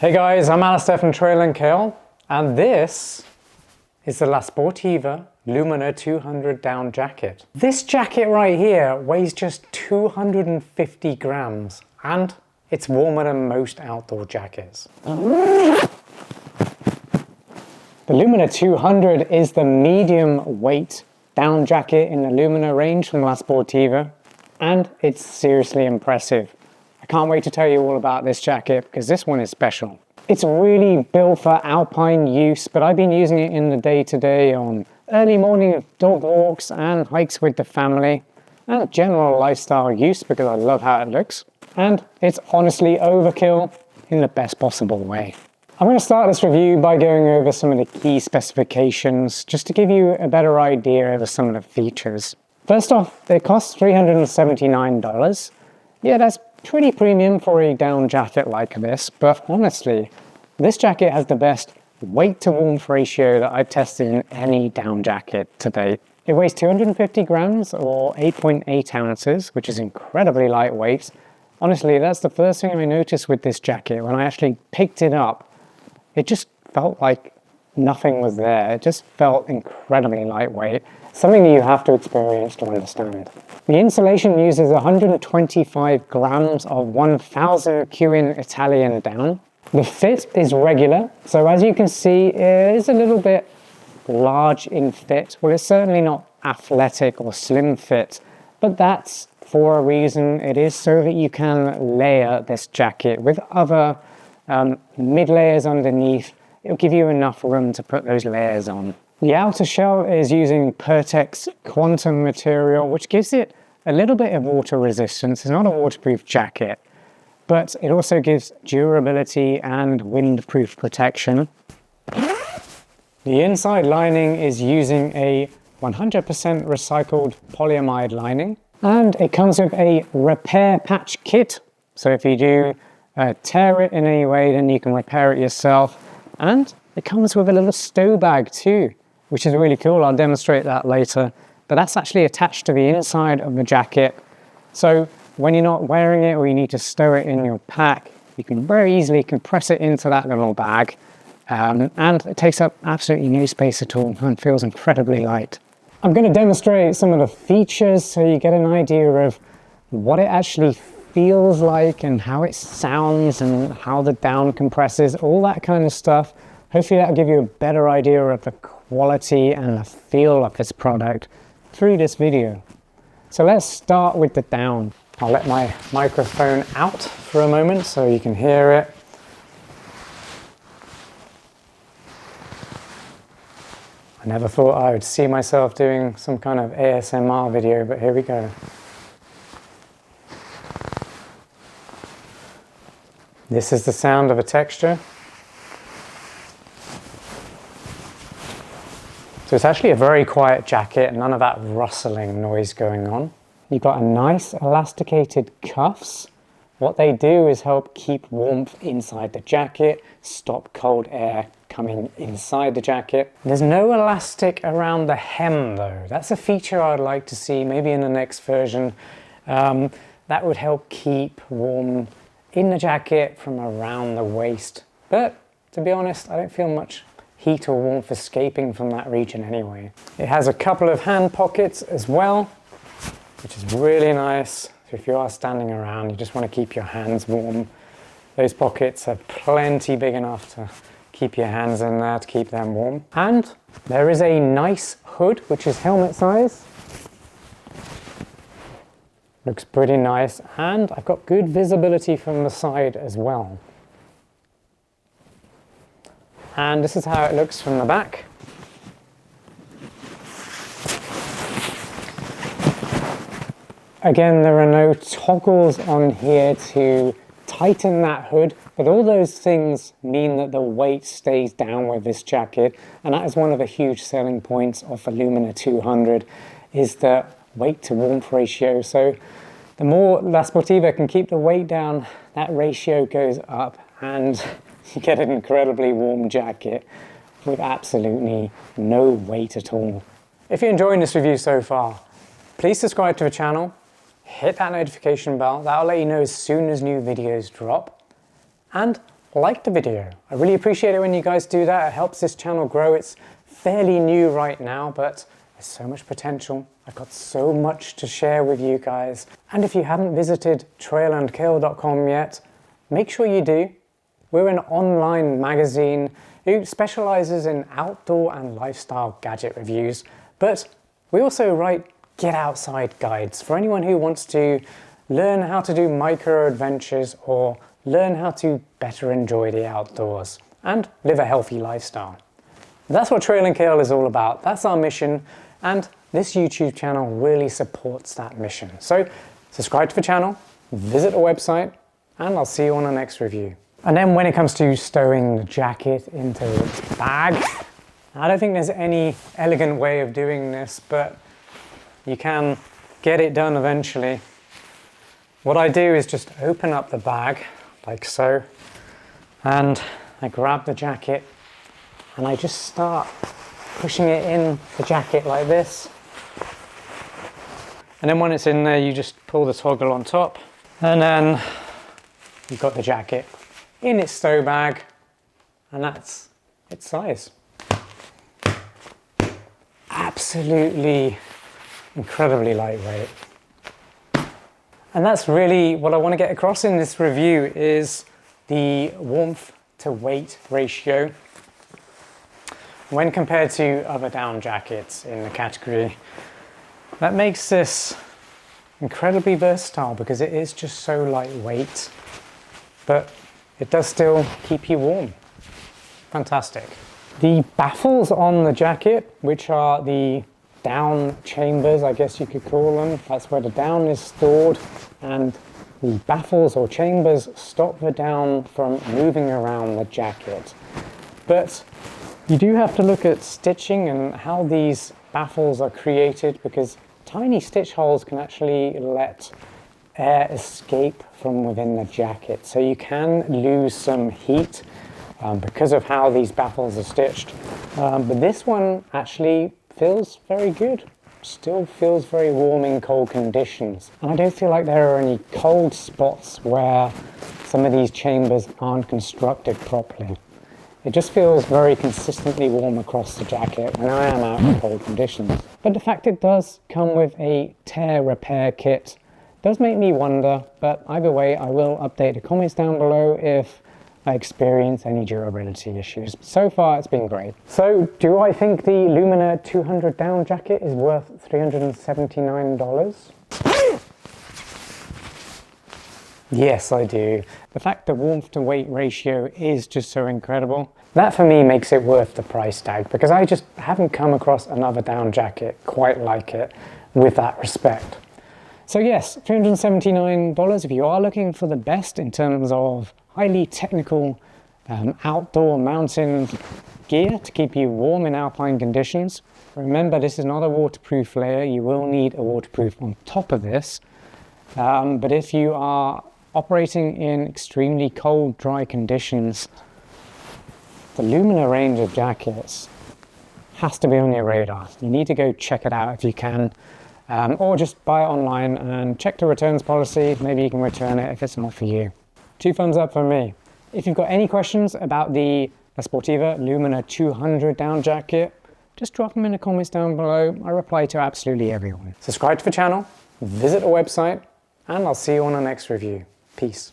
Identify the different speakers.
Speaker 1: Hey guys, I'm Alistair from Trail & Kale, and this is the La Sportiva Luminina 200 down jacket. This jacket right here weighs just 250 grams, and it's warmer than most outdoor jackets. The Luminina 200 is the medium weight down jacket in the Luminina range from La Sportiva, and it's seriously impressive. I can't wait to tell you all about this jacket because this one is special. It's really built for alpine use, but I've been using it in the day-to-day on early morning dog walks and hikes with the family, and general lifestyle use because I love how it looks. And it's honestly overkill in the best possible way. I'm going to start this review by going over some of the key specifications just to give you a better idea of some of the features. First off, it costs $379. Yeah, that's pretty premium for a down jacket like this, but honestly, this jacket has the best weight to warmth ratio that I've tested in any down jacket to date. It weighs 250 grams or 8.8 ounces, which is incredibly lightweight. Honestly, that's the first thing I noticed with this jacket. When I actually picked it up, it just felt like nothing was there. It just felt incredibly lightweight. Something that you have to experience to understand. The insulation uses 125 grams of 1000 cuin Italian down. The fit is regular, so as you can see, it is a little bit large in fit. Well, it's certainly not athletic or slim fit, but that's for a reason. It is so that you can layer this jacket with other mid layers underneath. It'll give you enough room to put those layers on. The outer shell is using Pertex Quantum material, which gives it a little bit of water resistance. It's not a waterproof jacket, but it also gives durability and windproof protection. The inside lining is using a 100% recycled polyamide lining, and it comes with a repair patch kit. So if you do tear it in any way, then you can repair it yourself. And it comes with a little stow bag too, which is really cool. I'll demonstrate that later. But that's actually attached to the inside of the jacket. So when you're not wearing it or you need to stow it in your pack, you can very easily compress it into that little bag. And it takes up absolutely no space at all and feels incredibly light. I'm going to demonstrate some of the features so you get an idea of what it actually feels like and how it sounds and how the down compresses, all that kind of stuff. Hopefully that'll give you a better idea of the quality and the feel of this product through this video. So let's start with the down. I'll let my microphone out for a moment so you can hear it. I never thought I would see myself doing some kind of ASMR video, but here we go. This is the sound of a texture. So it's actually a very quiet jacket, none of that rustling noise going on. You've got a nice elasticated cuffs. What they do is help keep warmth inside the jacket, stop cold air coming inside the jacket. There's no elastic around the hem though. That's a feature I'd like to see maybe in the next version. That would help keep warm in the jacket from around the waist. But to be honest, I don't feel much heat or warmth escaping from that region anyway. It has a couple of hand pockets as well, which is really nice. So if you are standing around, you just want to keep your hands warm. Those pockets are plenty big enough to keep your hands in there to keep them warm. And there is a nice hood, which is helmet size. Looks pretty nice, and I've got good visibility from the side as well. And this is how it looks from the back. Again, there are no toggles on here to tighten that hood, but all those things mean that the weight stays down with this jacket, and that is one of the huge selling points of the Luminina 200, is the weight to warmth ratio. So the more La Sportiva can keep the weight down, that ratio goes up and you get an incredibly warm jacket with absolutely no weight at all. If you're enjoying this review so far, please subscribe to the channel, hit that notification bell, that'll let you know as soon as new videos drop, and like the video. I really appreciate it when you guys do that. It helps this channel grow. It's fairly new right now, but there's so much potential. I've got so much to share with you guys. And if you haven't visited trailandkill.com yet, make sure you do. We're an online magazine who specializes in outdoor and lifestyle gadget reviews, but we also write get outside guides for anyone who wants to learn how to do micro adventures or learn how to better enjoy the outdoors and live a healthy lifestyle. That's what Trail and Kill is all about. That's our mission, and this YouTube channel really supports that mission. So subscribe to the channel, visit the website, and I'll see you on the next review. And then when it comes to stowing the jacket into its bag, I don't think there's any elegant way of doing this, but you can get it done eventually. What I do is just open up the bag like so, and I grab the jacket and I just start pushing it in the jacket like this. And then when it's in there, you just pull the toggle on top, and then you've got the jacket in its stow bag, and that's its size. Absolutely incredibly lightweight. And that's really what I want to get across in this review, is the warmth to weight ratio when compared to other down jackets in the category. That makes this incredibly versatile because it is just so lightweight, but it does still keep you warm. Fantastic. The baffles on the jacket, which are the down chambers, I guess you could call them. That's where the down is stored, and the baffles or chambers stop the down from moving around the jacket. But you do have to look at stitching and how these baffles are created, because tiny stitch holes can actually let air escape from within the jacket. So you can lose some heat because of how these baffles are stitched. But this one actually feels very good. Still feels very warm in cold conditions. And I don't feel like there are any cold spots where some of these chambers aren't constructed properly. It just feels very consistently warm across the jacket when I am out in cold conditions. But the fact it does come with a tear repair kit does make me wonder, but either way I will update the comments down below if I experience any durability issues. So far it's been great. So do I think the Lumina 200 down jacket is worth $379? Yes, I do. The fact the warmth to weight ratio is just so incredible. That for me makes it worth the price tag, because I just haven't come across another down jacket quite like it with that respect. So yes, $379 if you are looking for the best in terms of highly technical outdoor mountain gear to keep you warm in alpine conditions. Remember, this is not a waterproof layer. You will need a waterproof on top of this. But if you are operating in extremely cold, dry conditions, the Lumina range of jackets has to be on your radar. You need to go check it out if you can, or just buy it online and check the returns policy. Maybe you can return it if it's not for you. 2 thumbs up for me. If you've got any questions about the Sportiva Lumina 200 down jacket, just drop them in the comments down below. I reply to absolutely everyone. Subscribe to the channel, visit the website, and I'll see you on the next review. Peace.